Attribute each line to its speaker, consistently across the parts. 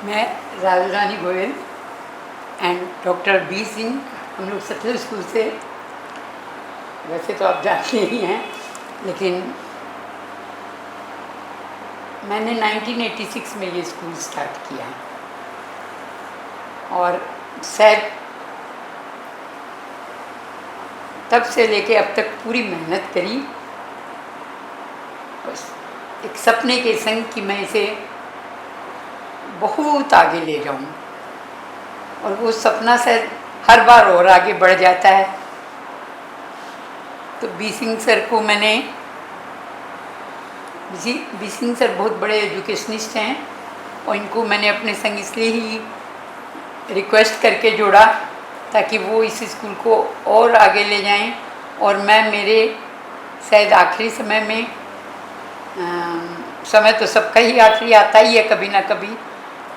Speaker 1: मैं Rajrani Goyal and doctor B Singh, हम लोग सतलुज स्कूल से, वैसे तो आप जानते ही हैं, लेकिन मैंने 1986 में ये स्कूल स्टार्ट किया है और शायद तब से लेके अब तक पूरी मेहनत करी, बस एक सपने के संग कि मैं इसे बहुत आगे ले जाऊं, और वो सपना शायद हर बार और आगे बढ़ जाता है। तो बी सिंह सर को मैंने, बी सिंह सर बहुत बड़े एजुकेशनिस्ट हैं और इनको मैंने अपने संग इसलिए ही रिक्वेस्ट करके जोड़ा ताकि वो इस स्कूल को और आगे ले जाएं, और मैं मेरे शायद आखिरी समय में, समय तो सबका ही आखिरी आता ही है कभी ना कभी,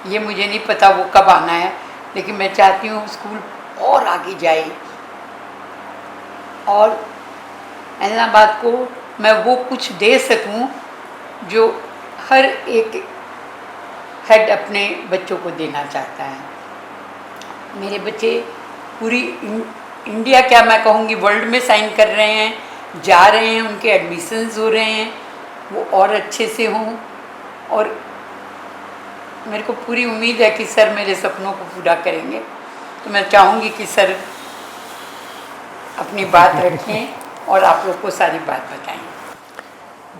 Speaker 1: ये मुझे नहीं पता वो कब आना है, लेकिन मैं चाहती हूँ स्कूल और आगे जाए और इलाहाबाद को मैं वो कुछ दे सकूं जो हर एक हेड अपने बच्चों को देना चाहता है। मेरे बच्चे पूरी इंडिया, क्या मैं कहूँगी, वर्ल्ड में साइन कर रहे हैं, जा रहे हैं, उनके एडमिशन्स हो रहे हैं, वो और अच्छे से हों, और मेरे को पूरी उम्मीद है कि सर मेरे सपनों को पूरा करेंगे। तो मैं चाहूँगी कि सर अपनी बात रखें और आप लोग को सारी बात बताएं।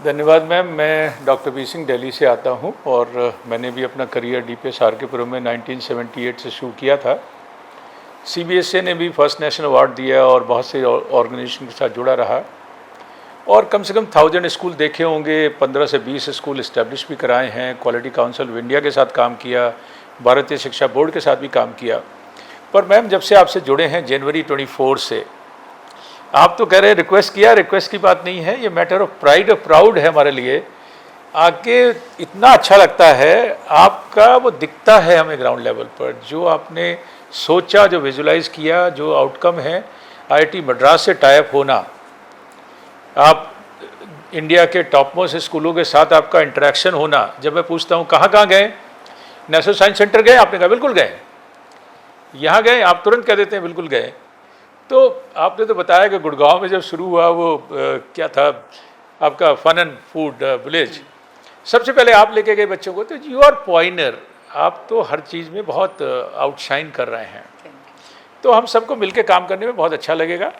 Speaker 2: धन्यवाद मैम। मैं डॉक्टर बी सिंह दिल्ली से आता हूं और मैंने भी अपना करियर डीपीएस आरकेपुरम में 1978 से शुरू किया था। सीबीएसई ने भी फर्स्ट नेशनल अवार्ड दिया और बहुत से ऑर्गेनाइजेशन के साथ जुड़ा रहा और कम से कम 1000 स्कूल देखे होंगे, 15 से 20 स्कूल इस्टेब्लिश भी कराए हैं, क्वालिटी काउंसिल ऑफ इंडिया के साथ काम किया, भारतीय शिक्षा बोर्ड के साथ भी काम किया। पर मैम जब से आपसे जुड़े हैं जनवरी 24 से, आप तो कह रहे हैं रिक्वेस्ट किया, रिक्वेस्ट की बात नहीं है, ये मैटर ऑफ प्राइड और प्राउड है हमारे लिए। आके इतना अच्छा लगता है, आपका वो दिखता है हमें ग्राउंड लेवल पर, जो आपने सोचा, जो विजुलाइज किया, जो आउटकम है। आईआईटी मद्रास से टाइप होना, आप इंडिया के टॉप मोस्ट स्कूलों के साथ आपका इंटरेक्शन होना। जब मैं पूछता हूँ कहाँ कहाँ गए, नेशनल साइंस सेंटर गए, आपने कहा बिल्कुल गए। यहाँ गए, आप तुरंत कह देते हैं बिल्कुल गए। तो आपने तो बताया कि गुड़गांव में जब शुरू हुआ वो क्या था आपका फन एंड फूड विलेज, सबसे पहले आप लेके गए बच्चों को। तो यू आर पॉइनर, आप तो हर चीज़ में बहुत आउटशाइन कर रहे हैं। तो हम सबको मिलके काम करने में बहुत अच्छा लगेगा।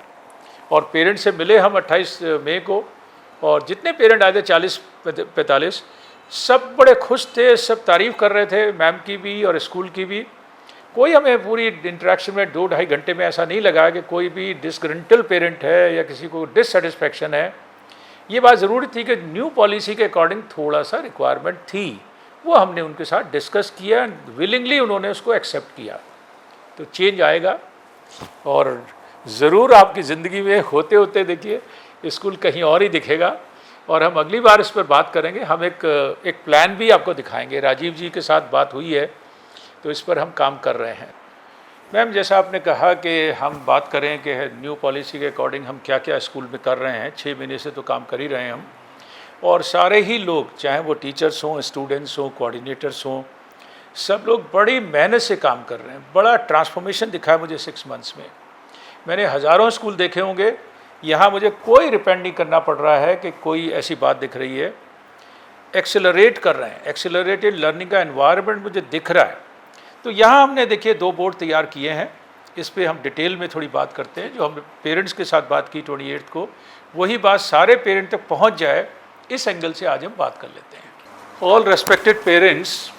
Speaker 2: और पेरेंट्स से मिले हम 28 मई को, और जितने पेरेंट आए थे 40-45, सब बड़े खुश थे, सब तारीफ़ कर रहे थे, मैम की भी और स्कूल की भी। कोई हमें पूरी इंटरेक्शन में 2-2.5 घंटे में ऐसा नहीं लगा कि कोई भी डिसग्रंटल पेरेंट है या किसी को डिससेटिस्फैक्शन है। ये बात ज़रूरी थी कि न्यू पॉलिसी के अकॉर्डिंग थोड़ा सा रिक्वायरमेंट थी, वो हमने उनके साथ डिस्कस किया, विलिंगली उन्होंने उसको एक्सेप्ट किया। तो चेंज आएगा और ज़रूर आपकी ज़िंदगी में होते होते देखिए स्कूल कहीं और ही दिखेगा, और हम अगली बार इस पर बात करेंगे। हम एक प्लान भी आपको दिखाएंगे, राजीव जी के साथ बात हुई है, तो इस पर हम काम कर रहे हैं। मैम जैसा आपने कहा कि हम बात करें कि न्यू पॉलिसी के अकॉर्डिंग हम क्या क्या स्कूल में कर रहे हैं, 6 महीने से तो काम कर ही रहे हैं हम, और सारे ही लोग, चाहे वो टीचर्स हों, स्टूडेंट्स हों, कोऑर्डिनेटर्स हों, सब लोग बड़ी मेहनत से काम कर रहे हैं। बड़ा ट्रांसफॉर्मेशन दिखा है मुझे 6 मंथ्स में। मैंने हज़ारों स्कूल देखे होंगे, यहाँ मुझे कोई डिपेंड नहीं करना पड़ रहा है कि कोई ऐसी बात दिख रही है। एक्सेलरेट कर रहे हैं, एक्सेलरेटेड लर्निंग का एनवायरनमेंट मुझे दिख रहा है। तो यहाँ हमने देखिए 2 बोर्ड तैयार किए हैं, इस पे हम डिटेल में थोड़ी बात करते हैं। जो हम पेरेंट्स के साथ बात की 28 को, वही बात सारे पेरेंट तक पहुँच जाए, इस एंगल से आज हम बात कर लेते हैं। ऑल रेस्पेक्टेड पेरेंट्स,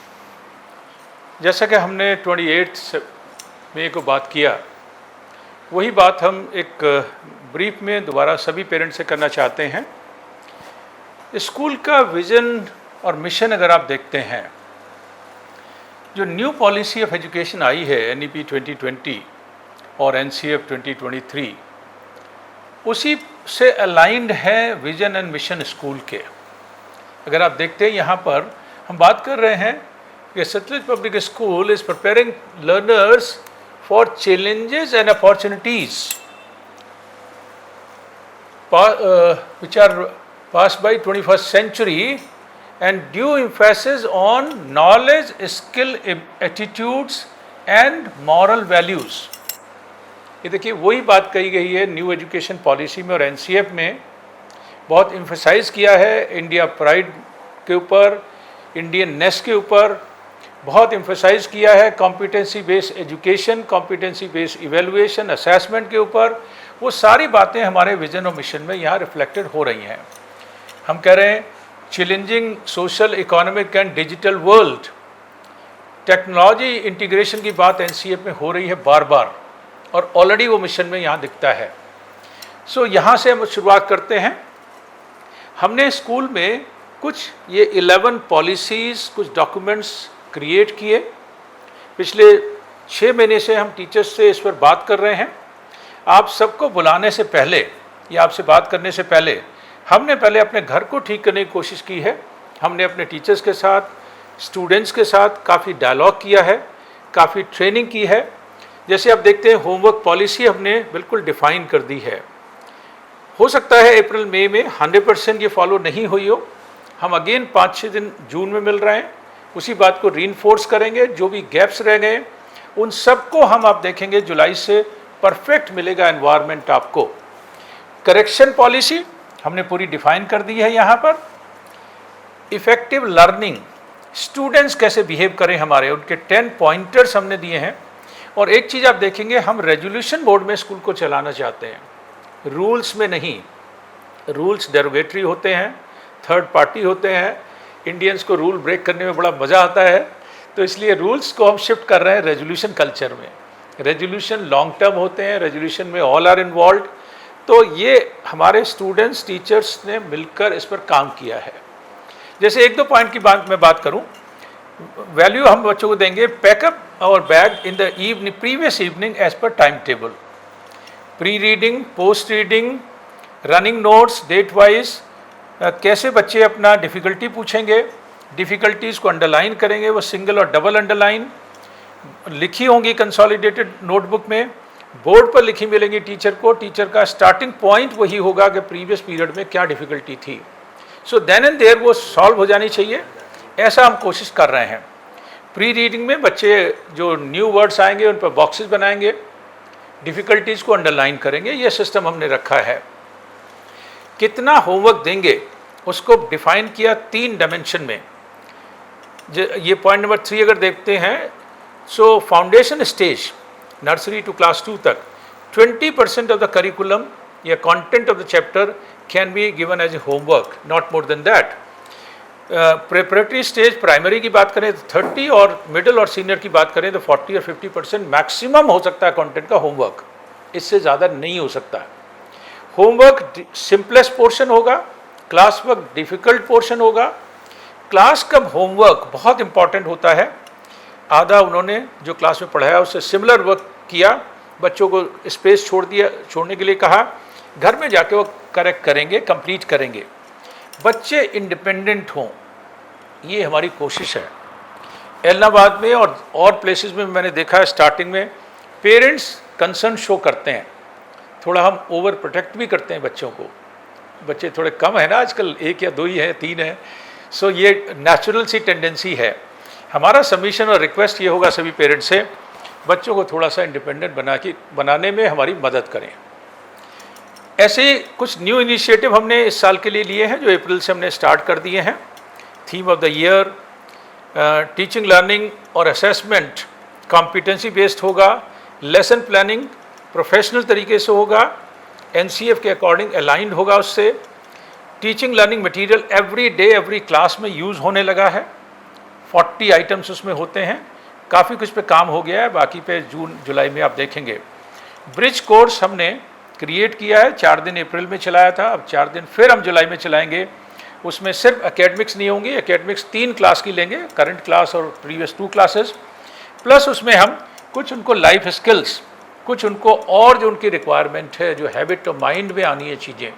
Speaker 2: जैसा कि हमने 28 मई को बात किया, वही बात हम एक ब्रीफ में दोबारा सभी पेरेंट्स से करना चाहते हैं। स्कूल का विज़न और मिशन अगर आप देखते हैं, जो new policy of education I है NEP 2020 और NCF 2023, उसी से अलाइंड है विज़न एंड मिशन स्कूल के। अगर आप देखते हैं यहाँ पर हम बात कर रहे हैं कि Satluj public school is preparing learners for challenges and opportunities which are passed by 21st century and due emphasis on knowledge, skill, attitudes and moral values। ये देखिए वही बात कही गई है न्यू एजुकेशन पॉलिसी में और एनसीएफ में बहुत इम्फेसाइज किया है इंडिया प्राइड के ऊपर, इंडियन नेस के ऊपर बहुत इम्फेसाइज किया है, competency based education, competency based evaluation, assessment के ऊपर। वो सारी बातें हमारे विजन और मिशन में यहाँ रिफ्लेक्टेड हो रही हैं। हम कह रहे हैं challenging social, economic and digital world, technology integration की बात एनसीएफ में हो रही है बार बार और ऑलरेडी वो मिशन में यहाँ दिखता है। सो यहाँ से हम शुरुआत करते हैं। हमने स्कूल में कुछ ये 11 पॉलिसीज़, कुछ डॉक्यूमेंट्स क्रिएट किए। पिछले 6 महीने से हम टीचर्स से इस पर बात कर रहे हैं। आप सबको बुलाने से पहले या आपसे बात करने से पहले हमने पहले अपने घर को ठीक करने की कोशिश की है। हमने अपने टीचर्स के साथ, स्टूडेंट्स के साथ काफ़ी डायलॉग किया है, काफ़ी ट्रेनिंग की है। जैसे आप देखते हैं होमवर्क पॉलिसी हमने बिल्कुल डिफ़ाइन कर दी है। हो सकता है अप्रैल मई में 100% ये फॉलो नहीं हुई हो। हम अगेन 5-6 दिन जून में मिल रहे हैं, उसी बात को रीइंफोर्स करेंगे। जो भी गैप्स रह गए उन सबको हम आप देखेंगे जुलाई से परफेक्ट मिलेगा एनवायरनमेंट आपको। करेक्शन पॉलिसी हमने पूरी डिफाइन कर दी है यहाँ पर। इफेक्टिव लर्निंग, स्टूडेंट्स कैसे बिहेव करें हमारे, उनके 10 पॉइंटर्स हमने दिए हैं। और एक चीज़ आप देखेंगे, हम रेजोल्यूशन बोर्ड में स्कूल को चलाना चाहते हैं, रूल्स में नहीं। रूल्स डेरोगेटरी होते हैं, थर्ड पार्टी होते हैं। इंडियंस को रूल ब्रेक करने में बड़ा मज़ा आता है, तो इसलिए रूल्स को हम शिफ्ट कर रहे हैं रेजोल्यूशन कल्चर में। रेजोल्यूशन लॉन्ग टर्म होते हैं, रेजोल्यूशन में ऑल आर इन्वॉल्व। तो ये हमारे स्टूडेंट्स, टीचर्स ने मिलकर इस पर काम किया है। जैसे 1-2 पॉइंट की बात करूं, वैल्यू हम बच्चों को देंगे, पैकअप और bag in the evening, previous evening as per time table, pre reading, post reading, running notes date wise. कैसे बच्चे अपना डिफ़िकल्टी पूछेंगे, डिफ़िकल्टीज़ को अंडरलाइन करेंगे, वो सिंगल और डबल अंडरलाइन लिखी होंगी कंसोलिडेटेड नोटबुक में, बोर्ड पर लिखी मिलेंगी टीचर को। टीचर का स्टार्टिंग पॉइंट वही होगा कि प्रीवियस पीरियड में क्या डिफ़िकल्टी थी। सो देन एंड देयर वो सॉल्व हो जानी चाहिए, ऐसा हम कोशिश कर रहे हैं। प्री रीडिंग में बच्चे जो न्यू वर्ड्स आएंगे उन पर बॉक्सेस बनाएंगे, डिफ़िकल्टीज़ को अंडरलाइन करेंगे। ये सिस्टम हमने रखा है। कितना होमवर्क देंगे उसको डिफ़ाइन किया 3 डायमेंशन में। ये पॉइंट नंबर 3 अगर देखते हैं, so foundation stage nursery to class 2 तक 20% ऑफ द करिकुलम या content of the chapter can be given as a homework, not more than that. Preparatory stage primary की बात करें तो 30 और मिडिल और सीनियर की बात करें तो 40 और 50% मैक्सिमम हो सकता है कंटेंट का होमवर्क, इससे ज़्यादा नहीं हो सकता। होमवर्क सिंपलेस्ट पोर्शन होगा, क्लास वर्क डिफ़िकल्ट पोर्शन होगा। क्लास का होमवर्क बहुत इंपॉर्टेंट होता है। आधा उन्होंने जो क्लास में पढ़ाया उससे सिमिलर वर्क किया, बच्चों को स्पेस छोड़ने के लिए कहा, घर में जाके वो करेक्ट करेंगे, कंप्लीट करेंगे। बच्चे इंडिपेंडेंट हों, ये हमारी कोशिश है। एलनाबाद में और प्लेसेस में मैंने देखा है, स्टार्टिंग में पेरेंट्स कंसर्न शो करते हैं, थोड़ा हम ओवर प्रोटेक्ट भी करते हैं बच्चों को। बच्चे थोड़े कम है ना आजकल, 1 या 2 ही है, 3 है। सो ये नेचुरल सी टेंडेंसी है। हमारा सबमिशन और रिक्वेस्ट ये होगा सभी पेरेंट्स से, बच्चों को थोड़ा सा इंडिपेंडेंट बनाने में हमारी मदद करें। ऐसे ही कुछ न्यू इनिशिएटिव हमने इस साल के लिए लिए हैं, जो अप्रैल से हमने स्टार्ट कर दिए हैं। Theme of the year teaching, learning और असेसमेंट कॉम्पिटेंसी बेस्ड होगा। लेसन प्लानिंग प्रोफेशनल तरीके से होगा, एनसीएफ के अकॉर्डिंग अलाइंड होगा उससे। Teaching learning material every day every class में यूज़ होने लगा है। 40 आइटम्स उसमें होते हैं। काफ़ी कुछ पे काम हो गया है, बाकी पे जून जुलाई में आप देखेंगे। ब्रिज कोर्स हमने क्रिएट किया है, 4 दिन अप्रैल में चलाया था, अब 4 दिन फिर हम जुलाई में चलाएंगे। उसमें सिर्फ एकेडमिक्स नहीं होंगी, एकेडमिक्स 3 क्लास की लेंगे, करंट क्लास और प्रीवियस 2 क्लासेस, प्लस उसमें हम कुछ उनको लाइफ स्किल्स, कुछ उनको और जो उनकी रिक्वायरमेंट है, जो हैबिट ऑफ माइंड में आनी है चीज़ें,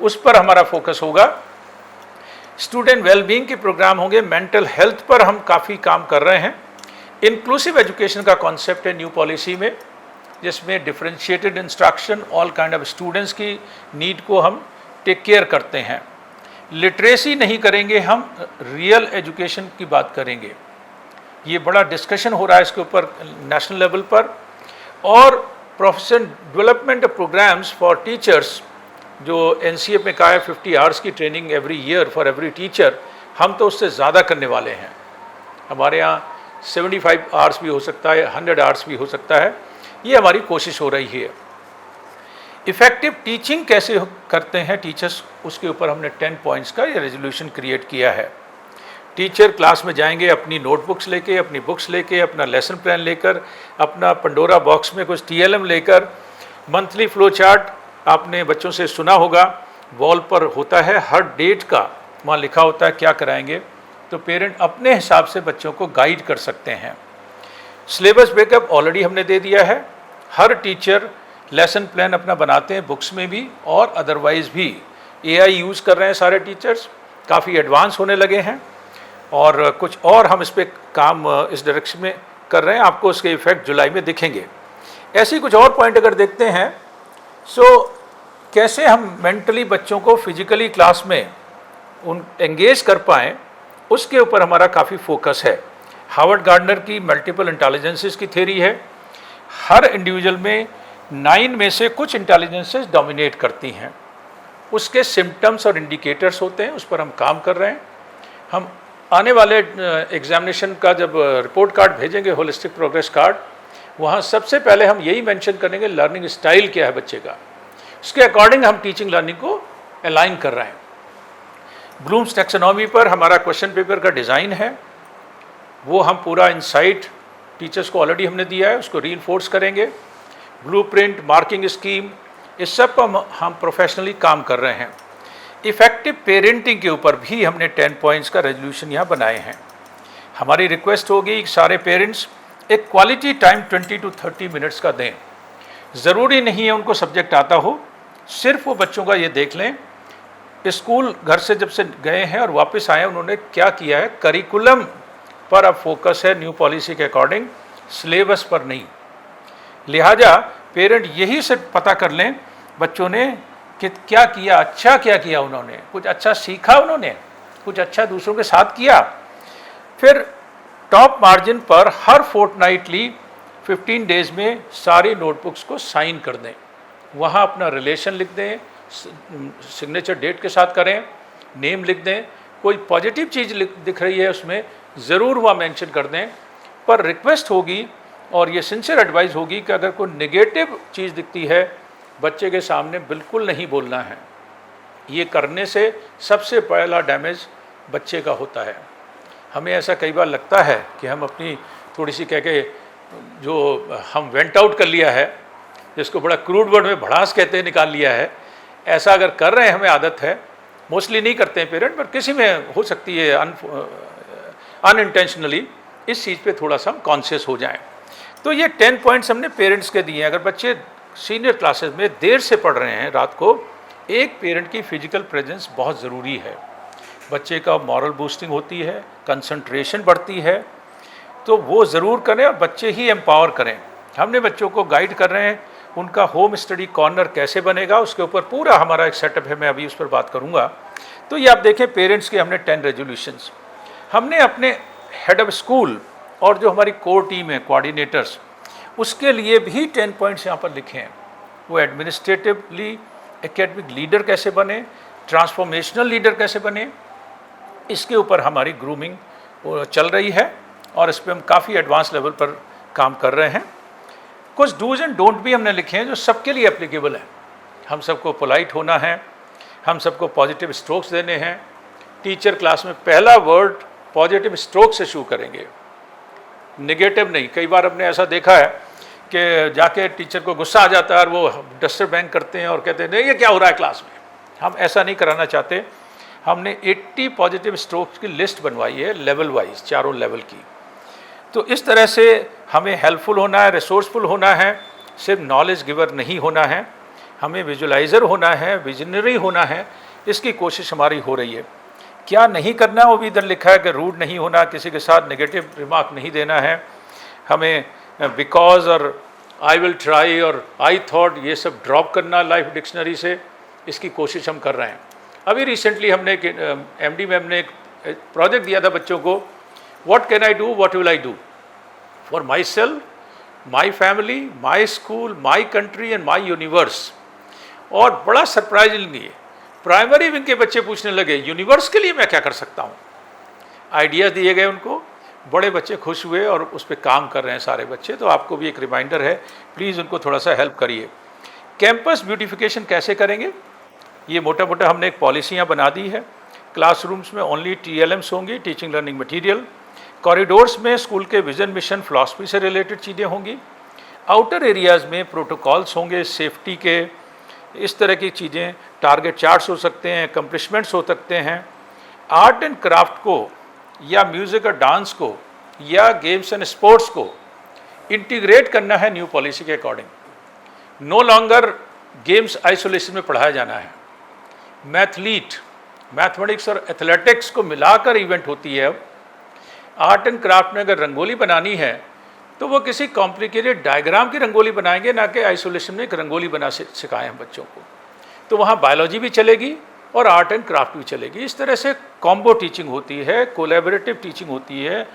Speaker 2: उस पर हमारा फोकस होगा। स्टूडेंट वेलबींग के प्रोग्राम होंगे। मेंटल हेल्थ पर हम काफ़ी काम कर रहे हैं। इंक्लूसिव एजुकेशन का कॉन्सेप्ट है न्यू पॉलिसी में, जिसमें differentiated instruction, all kind of students की नीड को हम टेक केयर करते हैं। लिटरेसी नहीं करेंगे, हम रियल एजुकेशन की बात करेंगे। ये बड़ा डिस्कशन हो रहा है इसके ऊपर नेशनल लेवल पर। और professional development programs for teachers, जो NCA में कहा है 50 आवर्स की training every year for every teacher, हम तो उससे ज़्यादा करने वाले हैं। हमारे यहाँ 75 आवर्स भी हो सकता है, 100 आवर्स भी हो सकता है। ये हमारी कोशिश हो रही है। इफ़ेक्टिव टीचिंग कैसे करते हैं टीचर्स, उसके ऊपर हमने 10 पॉइंट्स का ये रेजोल्यूशन क्रिएट किया है। टीचर क्लास में जाएंगे अपनी नोटबुक्स लेके, अपनी बुक्स लेके, अपना लेसन प्लान लेकर, अपना पंडोरा बॉक्स में कुछ TLM लेकर, मंथली फ्लो चार्ट आपने बच्चों से सुना होगा, वॉल पर होता है, हर डेट का वहाँ लिखा होता है क्या कराएंगे, तो पेरेंट अपने हिसाब से बच्चों को गाइड कर सकते हैं। सिलेबस ब्रेकअप ऑलरेडी हमने दे दिया है। हर टीचर लेसन प्लान अपना बनाते हैं, बुक्स में भी और अदरवाइज़ भी। AI यूज़ कर रहे हैं सारे टीचर्स, काफ़ी एडवांस होने लगे हैं, और कुछ और हम इस पर काम इस डायरेक्शन में कर रहे हैं। आपको उसके इफ़ेक्ट जुलाई में दिखेंगे। ऐसे ही कुछ और पॉइंट अगर देखते हैं, कैसे हम मेंटली बच्चों को फिजिकली क्लास में एंगेज कर पाएँ, उसके ऊपर हमारा काफ़ी फोकस है। हार्वर्ड गार्डनर की मल्टीपल इंटेलिजेंसेस की थ्योरी है। हर इंडिविजुअल में 9 में से कुछ इंटेलिजेंसेस डोमिनेट करती हैं, उसके सिम्टम्स और इंडिकेटर्स होते हैं, उस पर हम काम कर रहे हैं। हम आने वाले एग्जामिनेशन का जब रिपोर्ट कार्ड भेजेंगे, होलिस्टिक प्रोग्रेस कार्ड, वहाँ सबसे पहले हम यही मेंशन करेंगे लर्निंग स्टाइल क्या है बच्चे का, उसके अकॉर्डिंग हम टीचिंग लर्निंग को अलाइन कर रहे हैं। ब्लूम्स टैक्सोनॉमी पर हमारा क्वेश्चन पेपर का डिज़ाइन है, वो हम पूरा इनसाइट टीचर्स को ऑलरेडी हमने दिया है, उसको रीइंफोर्स करेंगे। ब्लूप्रिंट, मार्किंग स्कीम, इस सब पर हम प्रोफेशनली काम कर रहे हैं। इफ़ेक्टिव पेरेंटिंग के ऊपर भी हमने 10 पॉइंट्स का रेजोल्यूशन यहाँ बनाए हैं। हमारी रिक्वेस्ट होगी कि सारे पेरेंट्स एक क्वालिटी टाइम 20 to 30 मिनट्स का दें। ज़रूरी नहीं है उनको सब्जेक्ट आता हो, सिर्फ वो बच्चों का ये देख लें स्कूल घर से जब से गए हैं और वापस आए उन्होंने क्या किया है। करिकुलम पर अब फोकस है न्यू पॉलिसी के अकॉर्डिंग, सिलेबस पर नहीं। लिहाजा पेरेंट यही से पता कर लें बच्चों ने कि क्या किया, अच्छा क्या किया, उन्होंने कुछ अच्छा सीखा, उन्होंने कुछ अच्छा दूसरों के साथ किया। फिर टॉप मार्जिन पर हर फोर्टनाइटली 15 डेज में सारी नोटबुक्स को साइन कर दें, वहाँ अपना रिलेशन लिख दें, सिग्नेचर डेट के साथ करें, नेम लिख दें, कोई पॉजिटिव चीज़ दिख रही है उसमें ज़रूर वहाँ मेंशन कर दें। पर रिक्वेस्ट होगी और ये सिंसियर एडवाइस होगी कि अगर कोई नेगेटिव चीज़ दिखती है बच्चे के सामने बिल्कुल नहीं बोलना है। ये करने से सबसे पहला डैमेज बच्चे का होता है। हमें ऐसा कई बार लगता है कि हम अपनी थोड़ी सी कह के जो हम वेंट आउट कर लिया है, जिसको बड़ा क्रूड वर्ड में भड़ास कहते हैं, निकाल लिया है। ऐसा अगर कर रहे हैं, हमें आदत है, मोस्टली नहीं करते हैं पेरेंट, पर किसी में हो सकती है अनइंटेंशनली, इस चीज़ पे थोड़ा सा हम कॉन्शियस हो जाएं। तो ये 10 पॉइंट्स हमने पेरेंट्स के दिए हैं। अगर बच्चे सीनियर क्लासेस में देर से पढ़ रहे हैं रात को, एक पेरेंट की फिजिकल प्रेजेंस बहुत ज़रूरी है। बच्चे का मॉरल बूस्टिंग होती है, कंसंट्रेशन बढ़ती है, तो वो ज़रूर करें और बच्चे ही एम्पावर करें। हमने बच्चों को गाइड कर रहे हैं। उनका होम स्टडी कॉर्नर कैसे बनेगा उसके ऊपर पूरा हमारा एक सेटअप है, मैं अभी उस पर बात करूँगा। तो ये आप देखें, पेरेंट्स के हमने 10 रेजोल्यूशंस। हमने अपने हेड ऑफ स्कूल और जो हमारी कोर टीम है, कोऑर्डिनेटर्स, उसके लिए भी 10 पॉइंट्स यहाँ पर लिखे हैं। वो एडमिनिस्ट्रेटिवली एकेडमिक लीडर कैसे बने, ट्रांसफॉर्मेशनल लीडर कैसे बने, इसके ऊपर हमारी ग्रूमिंग चल रही है और इस पर हम काफ़ी एडवांस लेवल पर काम कर रहे हैं। कुछ डूज एंड डोंट भी हमने लिखे हैं जो सबके लिए एप्लीकेबल है। हम सबको पोलाइट होना है, हम सबको पॉजिटिव स्ट्रोक्स देने हैं। टीचर क्लास में पहला वर्ड पॉजिटिव स्ट्रोक से शुरू करेंगे, नेगेटिव नहीं। कई बार हमने ऐसा देखा है कि जाके टीचर को गुस्सा आ जाता है और वो डस्टर बैंग करते हैं और कहते हैं नहीं ये क्या हो रहा है क्लास में। हम ऐसा नहीं कराना चाहते। हमने 80 पॉजिटिव स्ट्रोक्स की लिस्ट बनवाई है लेवल वाइज, चारों लेवल की। तो इस तरह से हमें हेल्पफुल होना है, रिसोर्सफुल होना है, सिर्फ नॉलेज गिवर नहीं होना है, हमें विजुलाइज़र होना है, विजनरी होना है। इसकी कोशिश हमारी हो रही है। क्या नहीं करना वो भी इधर लिखा है कि रूड नहीं होना, किसी के साथ नेगेटिव रिमार्क नहीं देना है, हमें बिकॉज और आई विल ट्राई और आई थॉट ये सब ड्रॉप करना लाइफ डिक्शनरी से, इसकी कोशिश हम कर रहे हैं। अभी रिसेंटली हमने एमडी मैम ने एक प्रोजेक्ट दिया था बच्चों को, what can I do, what will I do for my self, my family, my school, my country and my universe. और बड़ा सरप्राइजिंगली प्राइमरी विंग के बच्चे पूछने लगे, यूनिवर्स के लिए मैं क्या कर सकता हूँ। आइडियाज़ दिए गए उनको, बड़े बच्चे खुश हुए और उस पर काम कर रहे हैं सारे बच्चे। तो आपको भी एक रिमाइंडर है, प्लीज़ उनको थोड़ा सा हेल्प करिए। कैंपस ब्यूटिफिकेशन कैसे करेंगे, ये मोटा मोटा हमने एक पॉलिसियाँ बना दी है। क्लासरूम्स में ओनली TLMs होंगी, टीचिंग लर्निंग मटीरियल। कॉरिडोर्स में स्कूल के विजन मिशन फिलॉसफी से रिलेटेड चीज़ें होंगी। आउटर एरियाज़ में प्रोटोकॉल्स होंगे सेफ्टी के, इस तरह की चीज़ें। टारगेट चार्ट्स हो सकते हैं, अकम्पलिशमेंट्स हो सकते हैं। आर्ट एंड क्राफ्ट को या म्यूज़िक और डांस को या गेम्स एंड स्पोर्ट्स को इंटीग्रेट करना है न्यू पॉलिसी के according. No longer games isolation में पढ़ाया जाना है। मैथलीट, मैथमेटिक्स और एथलेटिक्स को मिलाकर इवेंट होती है अब। आर्ट एंड क्राफ्ट में अगर रंगोली बनानी है तो वो किसी कॉम्प्लिकेटेड डायग्राम की रंगोली बनाएंगे, ना कि आइसोलेशन में एक रंगोली बना सिखाएं हम बच्चों को। तो वहाँ बायोलॉजी भी चलेगी और आर्ट एंड क्राफ्ट भी चलेगी। इस तरह से कॉम्बो टीचिंग होती है, कोलैबोरेटिव टीचिंग होती है।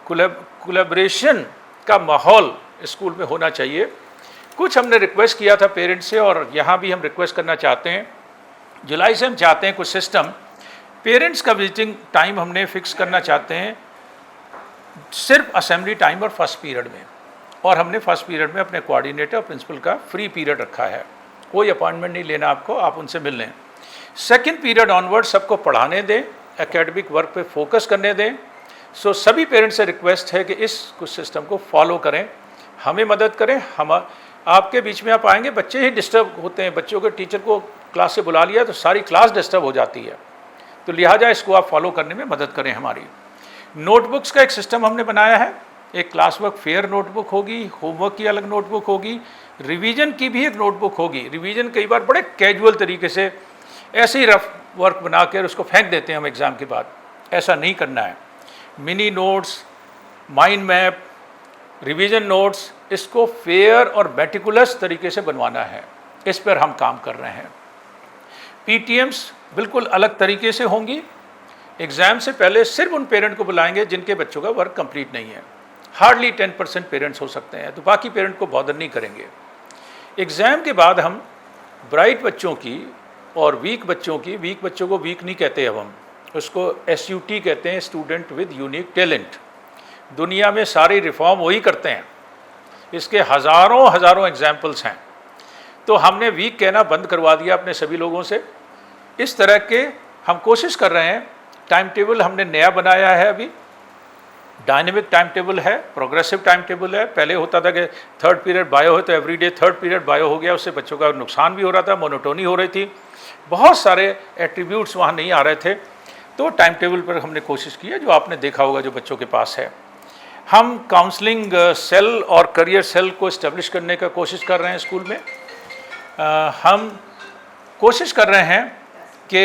Speaker 2: कोलैबोरेशन का माहौल स्कूल में होना चाहिए। कुछ हमने रिक्वेस्ट किया था पेरेंट्स से, और यहाँ भी हम रिक्वेस्ट करना चाहते हैं। जुलाई से हम चाहते हैं कुछ सिस्टम, पेरेंट्स का विजिटिंग टाइम हमने फिक्स करना चाहते हैं सिर्फ असेंबली टाइम और फर्स्ट पीरियड में। और हमने फर्स्ट पीरियड में अपने कोऑर्डिनेटर और प्रिंसिपल का फ्री पीरियड रखा है, कोई अपॉइंटमेंट नहीं लेना आपको, आप उनसे मिल लें। सेकेंड पीरियड ऑनवर्ड सबको पढ़ाने दें, एकेडमिक वर्क पे फोकस करने दें। सो सभी पेरेंट्स से रिक्वेस्ट है कि इस कुछ सिस्टम को फॉलो करें, हमें मदद करें। हम आपके बीच में आप आएंगे, बच्चे ही डिस्टर्ब होते हैं। बच्चों के टीचर को क्लास से बुला लिया तो सारी क्लास डिस्टर्ब हो जाती है, तो लिहाजा इसको आप फॉलो करने में मदद करें हमारी। नोटबुक्स का एक सिस्टम हमने बनाया है। एक क्लास वर्क फेयर नोटबुक होगी, होमवर्क की अलग नोटबुक होगी, रिवीजन की भी एक नोटबुक होगी। रिवीजन कई बार बड़े कैजुअल तरीके से ऐसे ही रफ वर्क बना कर उसको फेंक देते हैं हम एग्ज़ाम के बाद, ऐसा नहीं करना है। Mini notes, mind map, revision notes, इसको फेयर और मेटिकुलस तरीके से बनवाना है। इस पर हम काम कर रहे हैं। PTMs बिल्कुल अलग तरीके से होंगी। एग्ज़ाम से पहले सिर्फ उन पेरेंट को बुलाएंगे जिनके बच्चों का वर्क कंप्लीट नहीं है। हार्डली 10% पेरेंट्स हो सकते हैं, तो बाकी पेरेंट को बॉदर नहीं करेंगे। एग्ज़ाम के बाद हम ब्राइट बच्चों की और वीक बच्चों की, वीक बच्चों को वीक नहीं कहते, अब हम उसको SUT कहते हैं, स्टूडेंट विद यूनिक टैलेंट। दुनिया में सारी रिफॉर्म वही करते हैं, इसके हज़ारों एग्जाम्पल्स हैं। तो हमने वीक कहना बंद करवा दिया अपने सभी लोगों से। इस तरह के हम कोशिश कर रहे हैं। टाइम टेबल हमने नया बनाया है, अभी डायनेमिक टाइम टेबल है, प्रोग्रेसिव टाइम टेबल है। पहले होता था कि थर्ड पीरियड बायो है तो एवरीडे थर्ड पीरियड बायो हो गया, उससे बच्चों का नुकसान भी हो रहा था, मोनोटोनी हो रही थी, बहुत सारे एट्रीब्यूट्स वहाँ नहीं आ रहे थे। तो टाइम टेबल पर हमने कोशिश की है, जो आपने देखा होगा जो बच्चों के पास है। हम काउंसलिंग सेल और करियर सेल को इस्टेब्लिश करने का कोशिश कर रहे हैं स्कूल में। हम कोशिश कर रहे हैं कि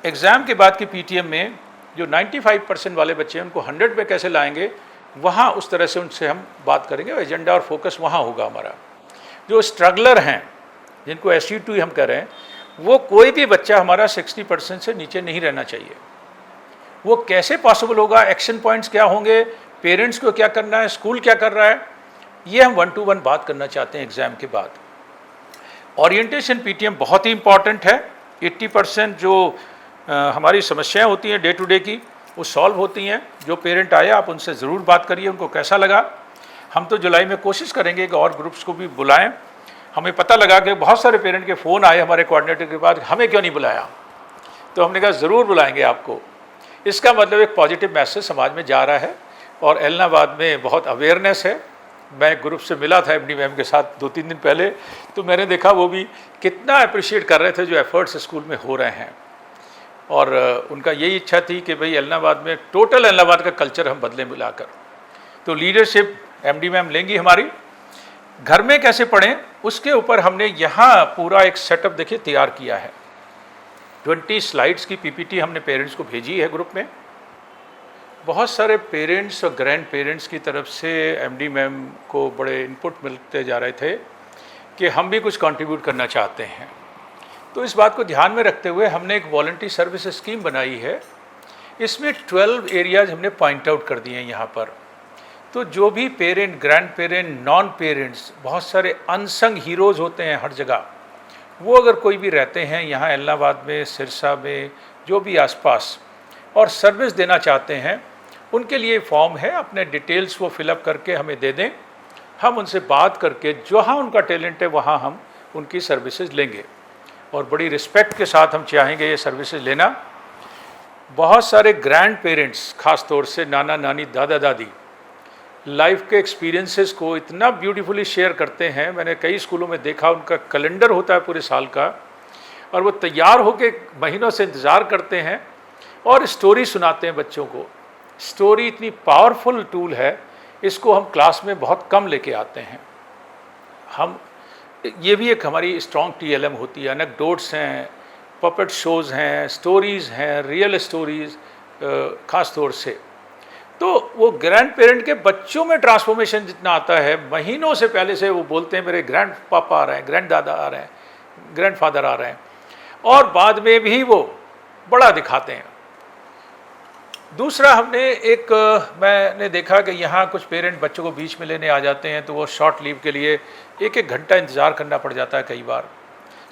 Speaker 2: एग्ज़ाम के बाद की PTM में जो 95% वाले बच्चे हैं उनको 100 पे कैसे लाएंगे, वहाँ उस तरह से उनसे हम बात करेंगे। एजेंडा और फोकस वहाँ होगा हमारा। जो स्ट्रगलर हैं, जिनको SU2 हम कह रहे हैं, वो कोई भी बच्चा हमारा 60% से नीचे नहीं रहना चाहिए। वो कैसे पॉसिबल होगा, एक्शन पॉइंट्स क्या होंगे, पेरेंट्स को क्या करना है, स्कूल क्या कर रहा है, ये हम 1 to 1 बात करना चाहते हैं एग्ज़ाम के बाद। ओरिएंटेशन PTM बहुत ही इंपॉर्टेंट है। 80% जो हमारी समस्याएं होती हैं डे टू डे की, वो सॉल्व होती हैं। जो पेरेंट आए आप उनसे ज़रूर बात करिए, उनको कैसा लगा। हम तो जुलाई में कोशिश करेंगे कि और ग्रुप्स को भी बुलाएं। हमें पता लगा कि बहुत सारे पेरेंट के फ़ोन आए हमारे कोऑर्डिनेटर के बाद, हमें क्यों नहीं बुलाया। तो हमने कहा ज़रूर बुलाएंगे आपको। इसका मतलब एक पॉजिटिव मैसेज समाज में जा रहा है और इलाहाबाद में बहुत अवेयरनेस है। मैं ग्रुप से मिला था MD मैम के साथ 2-3 दिन पहले, तो मैंने देखा वो भी कितना अप्रिशिएट कर रहे थे जो एफर्ट्स स्कूल में हो रहे हैं। और उनका यही इच्छा थी कि भाई इलाहाबाद में टोटल इलाहाबाद का कल्चर हम बदले मिलाकर। तो लीडरशिप MD मैम लेंगी हमारी। घर में कैसे पढ़ें उसके ऊपर हमने यहाँ पूरा एक सेटअप देखिए तैयार किया है। 20 स्लाइड्स की PPT हमने पेरेंट्स को भेजी है ग्रुप में। बहुत सारे पेरेंट्स और ग्रैंड पेरेंट्स की तरफ से MD मैम को बड़े इनपुट मिलते जा रहे थे कि हम भी कुछ कंट्रीब्यूट करना चाहते हैं। तो इस बात को ध्यान में रखते हुए हमने एक वॉलंटरी सर्विस स्कीम बनाई है। इसमें 12 एरियाज हमने पॉइंट आउट कर दिए हैं यहाँ पर। तो जो भी parent, grand parent, non parents, बहुत सारे अनसंग हीरोज़ होते हैं हर जगह, वो अगर कोई भी रहते हैं यहाँ इलाहाबाद में, सिरसा में, जो भी आसपास, और सर्विस देना चाहते हैं, उनके लिए फॉर्म है, अपने डिटेल्स वो फिलअप करके हमें दे दें। हम उनसे बात करके जहाँ उनका टैलेंट है वहाँ हम उनकी सर्विसेज लेंगे और बड़ी रिस्पेक्ट के साथ हम चाहेंगे ये सर्विसेज लेना। बहुत सारे ग्रैंड पेरेंट्स, ख़ास तौर से नाना नानी, दादा दादी, लाइफ के एक्सपीरियंसेस को इतना ब्यूटीफुली शेयर करते हैं। मैंने कई स्कूलों में देखा, उनका कैलेंडर होता है पूरे साल का, और वो तैयार होकर महीनों से इंतज़ार करते हैं और स्टोरी सुनाते हैं बच्चों को। स्टोरी इतनी पावरफुल टूल है, इसको हम क्लास में बहुत कम लेके आते हैं। हम ये भी एक हमारी स्ट्रॉन्ग TLM होती है। एनेक्डोट्स हैं, पपेट शोज़ हैं, स्टोरीज़ हैं, रियल स्टोरीज़ ख़ास तौर से। तो वो ग्रैंड पेरेंट के बच्चों में ट्रांसफॉर्मेशन जितना आता है, महीनों से पहले से वो बोलते हैं मेरे ग्रैंड पापा आ रहे हैं, ग्रैंड दादा आ रहे हैं, ग्रैंड फादर आ रहे हैं, और बाद में भी वो बड़ा दिखाते हैं। दूसरा, मैंने देखा कि यहाँ कुछ पेरेंट बच्चों को बीच में लेने आ जाते हैं, तो वो शॉर्ट लीव के लिए 1-1 घंटा इंतज़ार करना पड़ जाता है कई बार।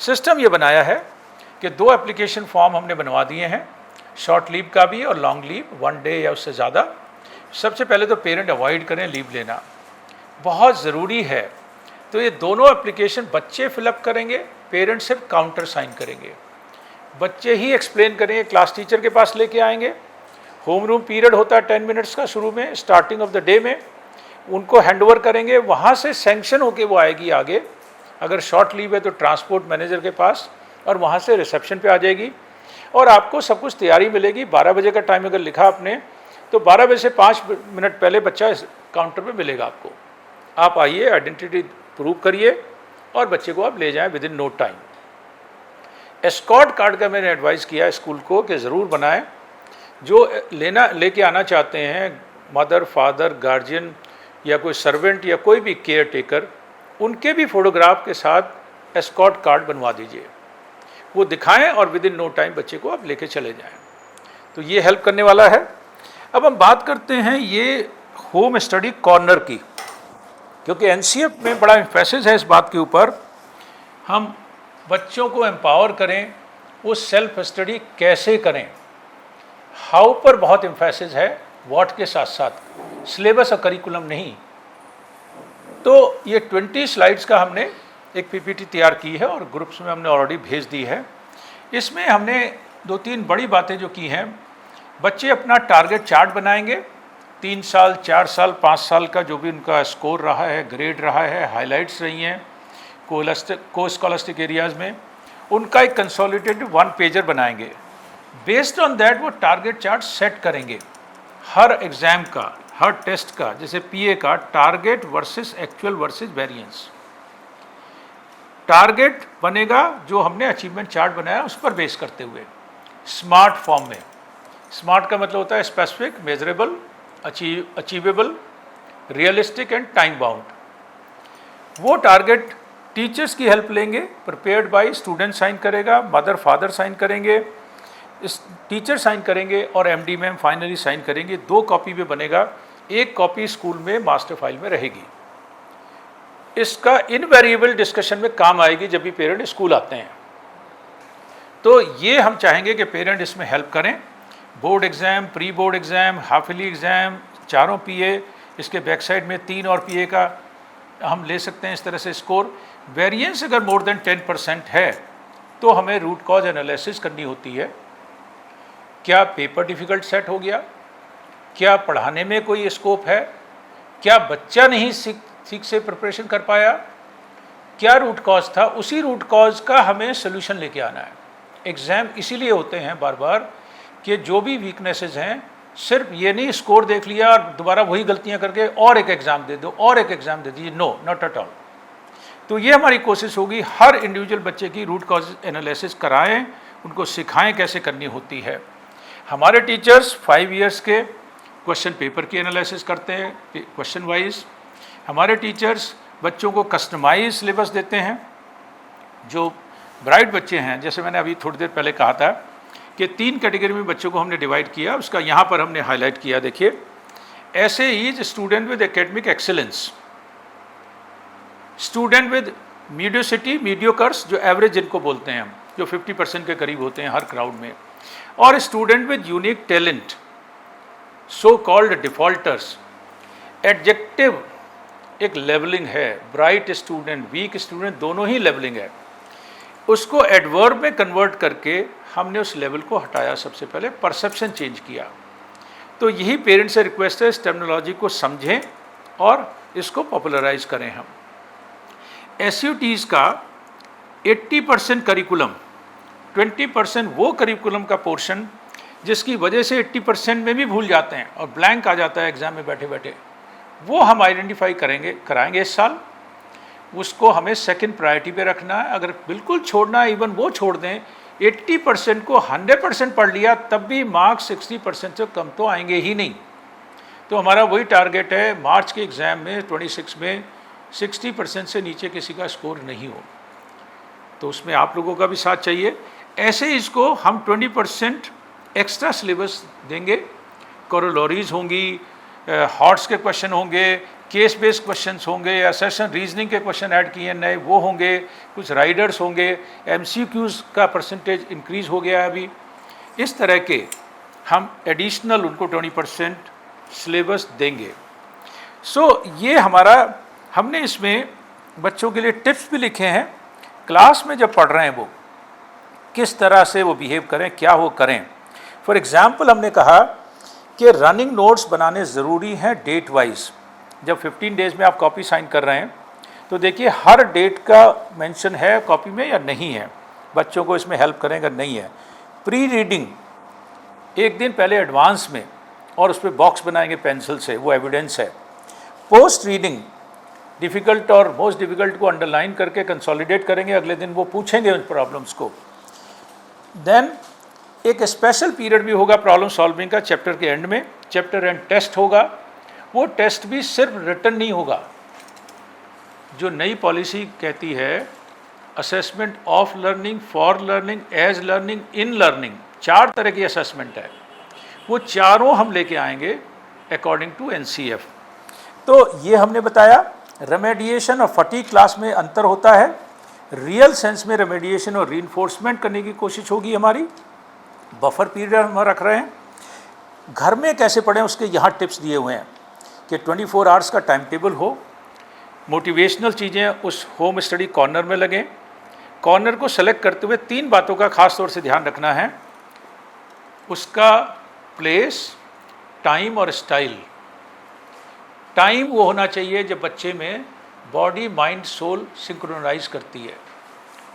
Speaker 2: सिस्टम ये बनाया है कि 2 एप्लीकेशन फॉर्म हमने बनवा दिए हैं, शॉर्ट लीव का भी और लॉन्ग लीव, 1 डे या उससे ज़्यादा। सबसे पहले तो पेरेंट अवॉइड करें लीव लेना, बहुत ज़रूरी है। तो ये दोनों एप्लीकेशन बच्चे फिलअप करेंगे, पेरेंट सिर्फ काउंटर साइन करेंगे। बच्चे ही एक्सप्लेन करेंगे, क्लास टीचर के पास लेके आएंगे। होम रूम पीरियड होता है 10 मिनट्स का शुरू में, स्टार्टिंग ऑफ द डे में, उनको हैंडओवर करेंगे। वहाँ से सैंक्शन होके वो आएगी आगे, अगर शॉर्ट लीव है तो ट्रांसपोर्ट मैनेजर के पास, और वहाँ से रिसेप्शन पे आ जाएगी। और आपको सब कुछ तैयारी मिलेगी। 12 बजे का टाइम अगर लिखा आपने, तो 12 बजे से 5 मिनट पहले बच्चा इस काउंटर पे मिलेगा आपको। आप आइए, आइडेंटिटी प्रूव करिए और बच्चे को आप ले जाएं within no time. Escort card का मैंने एडवाइस किया स्कूल को कि ज़रूर बनाएं। जो लेके आना चाहते हैं, मदर, फादर, गार्जियन या कोई सर्वेंट या कोई भी केयर टेकर, उनके भी फोटोग्राफ के साथ एस्कॉर्ट कार्ड बनवा दीजिए। वो दिखाएं और विद इन नो टाइम बच्चे को आप लेके चले जाएं। तो ये हेल्प करने वाला है। अब हम बात करते हैं ये होम स्टडी कॉर्नर की, क्योंकि NCF में बड़ा एम्फेसिस है इस बात के ऊपर, हम बच्चों को एम्पावर करें, वो सेल्फ स्टडी कैसे करें। हाउ पर बहुत एम्फेसिस है, व्हाट के साथ साथ, सिलेबस और करिकुलम नहीं। तो ये 20 स्लाइड्स का हमने एक PPT तैयार की है और ग्रुप्स में हमने ऑलरेडी भेज दी है। इसमें हमने 2-3 बड़ी बातें जो की हैं, बच्चे अपना टारगेट चार्ट बनाएंगे, 3 साल, 4 साल, 5 साल का जो भी उनका स्कोर रहा है, ग्रेड रहा है, हाइलाइट्स रही हैं को स्कॉलस्टिक एरियाज़ में, उनका एक कंसोलिडेटेड 1 पेजर बनाएंगे। बेस्ड ऑन दैट वो टारगेट चार्ट सेट करेंगे हर एग्ज़ाम का, हर टेस्ट का। जैसे PA का target versus actual versus variance, target बनेगा जो हमने अचीवमेंट चार्ट बनाया उस पर बेस करते हुए, स्मार्ट फॉर्म में। स्मार्ट का मतलब होता है specific, measurable, achievable, realistic and time bound. वो टारगेट टीचर्स की हेल्प लेंगे, प्रिपेयर्ड बाय स्टूडेंट साइन करेगा, मदर फादर साइन करेंगे, टीचर साइन करेंगे और MD मैम फाइनली साइन करेंगे। 2 कॉपी में बनेगा, 1 कॉपी स्कूल में मास्टर फाइल में रहेगी। इसका इनवेरिएबल डिस्कशन में काम आएगी जब भी पेरेंट स्कूल आते हैं। तो ये हम चाहेंगे कि पेरेंट इसमें हेल्प करें। Board exam, pre board exam, half yearly exam, चारों PA, इसके बैक साइड में 3 और PA का हम ले सकते हैं इस तरह से स्कोर। वेरिएंस अगर मोर देन 10% है तो हमें रूट कॉज एनालिसिस करनी होती है। क्या पेपर डिफ़िकल्ट सेट हो गया, क्या पढ़ाने में कोई स्कोप है, क्या बच्चा नहीं ठीक से प्रिपरेशन कर पाया, क्या रूट कॉज था, उसी रूट कॉज का हमें सोल्यूशन लेके आना है। एग्ज़ाम इसीलिए होते हैं बार बार कि जो भी वीकनेसेस हैं, सिर्फ ये नहीं स्कोर देख लिया और दोबारा वही गलतियां करके और एक एग्ज़ाम दे दो और एक एग्ज़ाम दे दीजिए, नो, नॉट एट ऑल। तो ये हमारी कोशिश होगी, हर इंडिविजुअल बच्चे की रूट कॉज एनालिसिस कराएं, उनको सिखाएं कैसे करनी होती है। हमारे टीचर्स 5 ईयर्स के क्वेश्चन पेपर की एनालिसिस करते हैं क्वेश्चन वाइज। हमारे टीचर्स बच्चों को कस्टमाइज सिलेबस देते हैं, जो ब्राइट बच्चे हैं, जैसे मैंने अभी थोड़ी देर पहले कहा था कि 3 कैटेगरी में बच्चों को हमने डिवाइड किया, उसका यहाँ पर हमने हाईलाइट किया। देखिए, ऐसे is student with academic excellence, student with mediocrity, mediocres जो एवरेज जिनको बोलते हैं हम, जो 50% के करीब होते हैं हर क्राउड में, और student with unique talent, so called defaulters. Adjective एक लेवलिंग है, ब्राइट स्टूडेंट, वीक स्टूडेंट, दोनों ही लेवलिंग है। उसको एडवर्ब में कन्वर्ट करके हमने उस लेवल को हटाया, सबसे पहले परसेप्शन चेंज किया। तो यही पेरेंट्स से रिक्वेस्ट है, इस टर्मिनोलॉजी को समझें और इसको पॉपुलराइज करें हम। SUTs का 80% करिकुलम, 20% वो करिकुलम का पोर्शन जिसकी वजह से 80% में भी भूल जाते हैं और ब्लैंक आ जाता है एग्जाम में बैठे बैठे, वो हम आइडेंटिफाई कराएंगे इस साल। उसको हमें सेकंड प्रायोरिटी पे रखना है। अगर बिल्कुल छोड़ना है, इवन वो छोड़ दें, 80% को 100% पढ़ लिया तब भी मार्क्स 60% से कम तो आएंगे ही नहीं। तो हमारा वही टारगेट है, मार्च के एग्ज़ाम में 26 में 60% से नीचे किसी का स्कोर नहीं हो। तो उसमें आप लोगों का भी साथ चाहिए। ऐसे इसको हम 20% एक्स्ट्रा सिलेबस देंगे, कोरोलरीज होंगी, हॉट्स के क्वेश्चन होंगे, केस बेस्ड क्वेश्चंस होंगे, असेशन रीजनिंग के क्वेश्चन ऐड किए नए वो होंगे, कुछ राइडर्स होंगे, MCQs का परसेंटेज इंक्रीज़ हो गया है अभी। इस तरह के हम एडिशनल उनको 20% सिलेबस देंगे। सो ये हमारा, हमने इसमें बच्चों के लिए टिप्स भी लिखे हैं, क्लास में जब पढ़ रहे हैं वो किस तरह से वो बिहेव करें, क्या वो करें। फॉर एग्ज़ाम्पल हमने कहा कि रनिंग नोट्स बनाने ज़रूरी हैं डेट वाइज। जब 15 डेज़ में आप कॉपी साइन कर रहे हैं तो देखिए हर डेट का मेंशन है कॉपी में या नहीं है, बच्चों को इसमें हेल्प करें अगर नहीं है। प्री रीडिंग एक दिन पहले एडवांस में, और उस पर बॉक्स बनाएंगे पेंसिल से, वो एविडेंस है। पोस्ट रीडिंग डिफ़िकल्ट और मोस्ट डिफ़िकल्ट को अंडरलाइन करके कंसोलिडेट करेंगे, अगले दिन वो पूछेंगे उन प्रॉब्लम्स को। देन एक स्पेशल पीरियड भी होगा प्रॉब्लम सॉल्विंग का चैप्टर के एंड में, चैप्टर एंड टेस्ट होगा। वो टेस्ट भी सिर्फ रिटन नहीं होगा, जो नई पॉलिसी कहती है assessment of learning, for learning, as learning, in learning, 4 तरह की असेसमेंट है। वो चारों हम लेके आएंगे अकॉर्डिंग टू NCF। तो ये हमने बताया। रेमेडिएशन और फटीग क्लास में अंतर होता है। रियल सेंस में रेमेडिएशन और रीइंफोर्समेंट करने की कोशिश होगी हमारी। बफर पीरियड हम रख रहे हैं। घर में कैसे पढ़ें उसके यहाँ टिप्स दिए हुए हैं कि 24 आवर्स का टाइम टेबल हो, मोटिवेशनल चीज़ें उस होम स्टडी कॉर्नर में लगें। कॉर्नर को सेलेक्ट करते हुए 3 बातों का खास तौर से ध्यान रखना है, उसका प्लेस, टाइम और स्टाइल। टाइम वो होना चाहिए जब बच्चे में बॉडी माइंड सोल सिंक्रोनाइज करती है।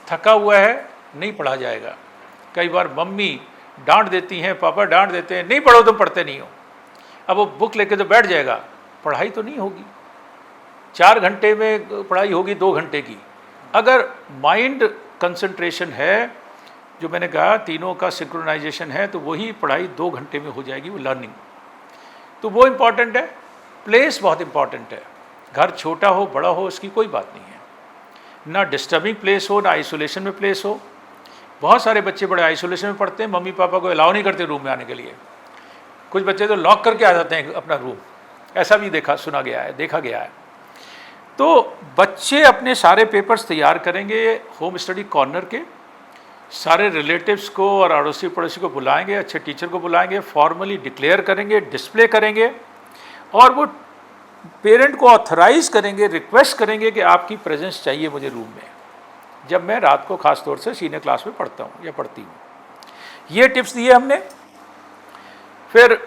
Speaker 2: थका हुआ है, नहीं पढ़ा जाएगा। कई बार मम्मी डांट देती हैं, पापा डांट देते हैं, नहीं पढ़ो तुम पढ़ते नहीं हो। अब वो बुक लेके तो बैठ जाएगा, पढ़ाई तो नहीं होगी। 4 घंटे में पढ़ाई होगी 2 घंटे की। अगर माइंड कंसंट्रेशन है, जो मैंने कहा तीनों का सिंक्रोनाइजेशन है, तो वही पढ़ाई 2 घंटे में हो जाएगी, वो लर्निंग। तो वो इम्पॉर्टेंट है। प्लेस बहुत इम्पॉर्टेंट है। घर छोटा हो बड़ा हो इसकी कोई बात नहीं है, ना डिस्टर्बिंग प्लेस हो, ना आइसोलेशन में प्लेस हो। बहुत सारे बच्चे बड़े आइसोलेशन में पढ़ते हैं, मम्मी पापा को अलाउ नहीं करते रूम में आने के लिए। कुछ बच्चे तो लॉक करके आ जाते हैं अपना रूम, ऐसा भी देखा गया है। तो बच्चे अपने सारे पेपर्स तैयार करेंगे होम स्टडी कॉर्नर के, सारे रिलेटिव्स को और अड़ोसी पड़ोसी को बुलाएंगे, अच्छे टीचर को बुलाएंगे, फॉर्मली डिक्लेयर करेंगे, डिस्प्ले करेंगे, और वो पेरेंट को ऑथराइज करेंगे, रिक्वेस्ट करेंगे कि आपकी प्रेजेंस चाहिए मुझे रूम में, जब मैं रात को खास तौर से सीनियर क्लास में पढ़ता हूँ या पढ़ती हूँ। ये टिप्स दिए हमने। फिर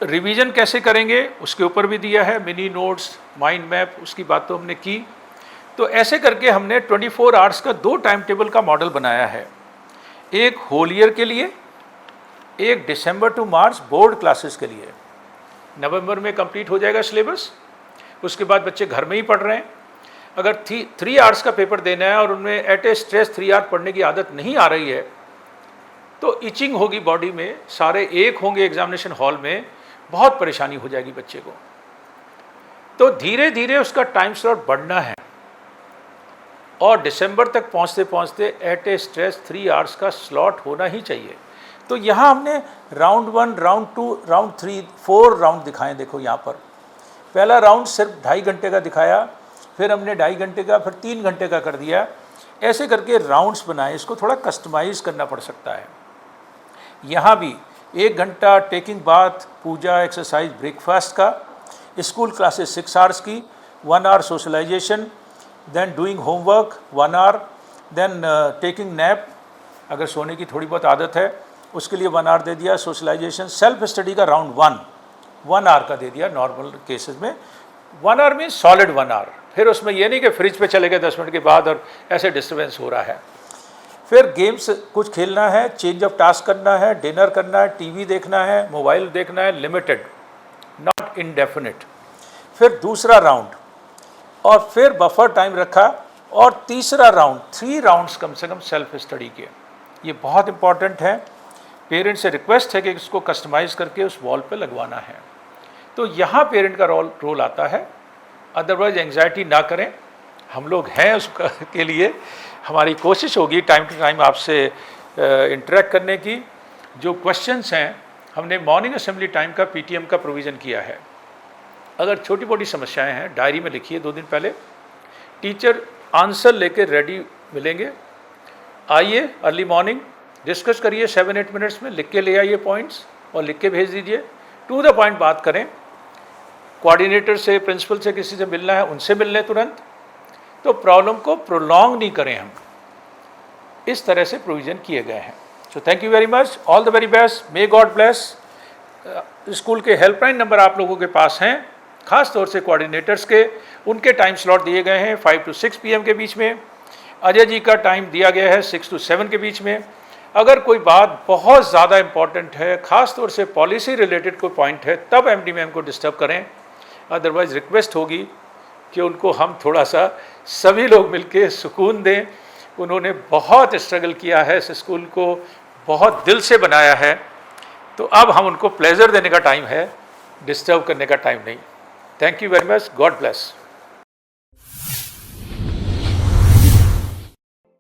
Speaker 2: रिवीजन कैसे करेंगे उसके ऊपर भी दिया है, मिनी नोट्स, माइंड मैप, उसकी बात तो हमने की। तो ऐसे करके हमने 24 आवर्स का 2 टाइम टेबल का मॉडल बनाया है, एक होल ईयर के लिए, एक दिसंबर टू मार्च बोर्ड क्लासेस के लिए। नवंबर में कंप्लीट हो जाएगा सिलेबस, उसके बाद बच्चे घर में ही पढ़ रहे हैं। अगर 3 आवर्स का पेपर देना है और उनमें एट ए स्ट्रेस 3 आवर पढ़ने की आदत नहीं आ रही है, तो इचिंग होगी बॉडी में, सारे एक होंगे एग्जामिनेशन हॉल में, बहुत परेशानी हो जाएगी बच्चे को। तो धीरे धीरे उसका टाइम स्लॉट बढ़ना है। और दिसंबर तक पहुंचते पहुंचते एट ए स्ट्रेच 3 आवर्स का स्लॉट होना ही चाहिए। तो यहाँ हमने राउंड 1, राउंड 2, राउंड 3, 4 राउंड दिखाएं। देखो यहाँ पर पहला राउंड सिर्फ 2.5 घंटे का दिखाया, फिर हमने 2.5 घंटे का, फिर 3 घंटे का कर दिया। ऐसे करके राउंड्स बनाए, इसको थोड़ा कस्टमाइज़ करना पड़ सकता है। यहाँ भी 1 घंटा taking bath, puja, exercise, breakfast का, स्कूल क्लासेस 6 आवर्स की, 1 hour socialisation, then doing homework 1 hour, then taking nap, अगर सोने की थोड़ी बहुत आदत है उसके लिए 1 आवर दे दिया, सोशलाइजेशन, सेल्फ स्टडी का राउंड 1 आवर का दे दिया नॉर्मल केसेस में। 1 आवर मीन्स सॉलिड 1 आवर। फिर उसमें ये नहीं कि फ्रिज पे चले गए 10 मिनट के बाद और ऐसे डिस्टर्बेंस हो रहा है। फिर गेम्स कुछ खेलना है, चेंज ऑफ टास्क करना है, डिनर करना है, टीवी देखना है, मोबाइल देखना है, लिमिटेड, नॉट इंडेफिनिट। फिर दूसरा राउंड और फिर बफर टाइम रखा, और तीसरा राउंड, 3 राउंड्स कम से कम सेल्फ स्टडी के। ये बहुत इंपॉर्टेंट है। पेरेंट्स से रिक्वेस्ट है कि इसको कस्टमाइज़ करके उस वॉल पे लगवाना है। तो यहाँ पेरेंट का रोल आता है। अदरवाइज एंग्जाइटी ना करें, हम लोग हैं उसका के लिए। हमारी कोशिश होगी टाइम टू टाइम आपसे इंटरेक्ट करने की। जो क्वेश्चंस हैं, हमने मॉर्निंग असेंबली टाइम का पीटीएम का प्रोविज़न किया है। अगर छोटी मोटी समस्याएं हैं डायरी में लिखिए 2 दिन पहले, टीचर आंसर लेके रेडी मिलेंगे। आइए अर्ली मॉर्निंग, डिस्कस करिए 7-8 मिनट्स में, लिख के ले आइए पॉइंट्स और लिख के भेज दीजिए। टू द पॉइंट बात करें, कोऑर्डिनेटर से, प्रिंसिपल से, किसी से मिलना है उनसे मिल लें तुरंत। तो प्रॉब्लम को प्रोलॉन्ग नहीं करें हम, इस तरह से प्रोविज़न किए गए हैं। So thank you very much, all the very best, may God bless. School के हेल्पलाइन नंबर आप लोगों के पास हैं, ख़ास तौर से कोऑर्डिनेटर्स के, उनके टाइम स्लॉट दिए गए हैं 5 to 6 PM के बीच में। अजय जी का टाइम दिया गया है 6 to 7 के बीच में। अगर कोई बात बहुत ज़्यादा इम्पॉर्टेंट है, ख़ास तौर से पॉलिसी रिलेटेड कोई पॉइंट है, तब एमडी मैम को डिस्टर्ब करें। अदरवाइज़ रिक्वेस्ट होगी कि उनको हम थोड़ा सा सभी लोग मिलके सुकून दें। उन्होंने बहुत स्ट्रगल किया है, इस स्कूल को बहुत दिल से बनाया है, तो अब हम उनको प्लेजर देने का टाइम है, डिस्टर्ब करने का टाइम नहीं। Thank you very much, God bless.